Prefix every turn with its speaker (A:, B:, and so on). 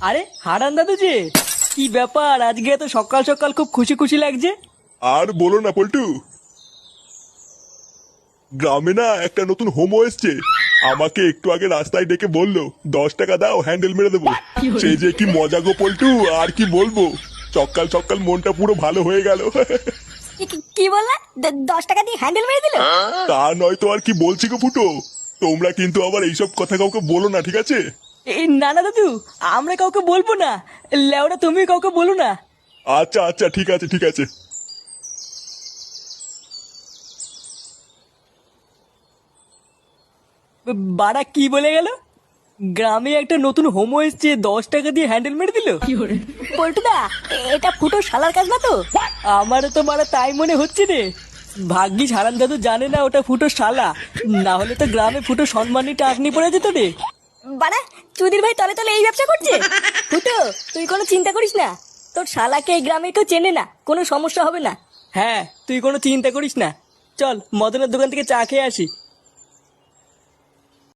A: আরে হারান দাদু যে, কি ব্যাপার আজকে এত সকাল সকাল খুব খুশি খুশি লাগছে?
B: আর বলো না পল্টু, গ্রামে না একটা নতুন হোমো এসছে। আমাকে একটু আগে রাস্তায় ডেকে বললো 10 টাকা দাও হ্যান্ডেল মেরে দেবো। সেই যে কি মজা গো পল্টু, আর কি বলবো। সকাল সকাল মনটা পুরো ভালো হয়ে গেল।
C: কি বললা? 10 টাকা দিয়ে হ্যান্ডেল মেরে দিল?
B: তা নয় তো আর কি বলছি গো ফুটো। তোমরা কিন্তু আবার এইসব কথা কাউকে বলো না, ঠিক আছে?
A: এই না না দাদু, আমরা কাউকে বলবো না। লেওরা তুমি কাউকে বলো না।
B: আচ্ছা আচ্ছা, ঠিক আছে ঠিক আছে।
A: বাড়া কি বলে গেল? গ্রামে একটা নতুন হোমো এসছে, 10 টাকা দিয়ে হ্যান্ডেল মেরে দিল?
C: পল্টুদা, এটা ফুটো শালার কাজ না তো?
A: আমারও তো মারা তাই মনে হচ্ছে রে। ভাগ্যিস হারান দাদু জানে না ওটা ফুটো শালা, না হলে তো গ্রামে ফুটো সম্মানী টাকনি পড়ে যেত রে।
C: বাড়া, চুদির ভাই তলে তলে এই ব্যবসা করছে। ফুটো, তুই কোনো চিন্তা করিস না। তোর শালাকে এই গ্রামে কেউ চেনে না, কোনো সমস্যা হবে না।
A: হ্যাঁ, তুই কোনো চিন্তা করিস না। চল মদনের দোকান থেকে চা খেয়ে আসি।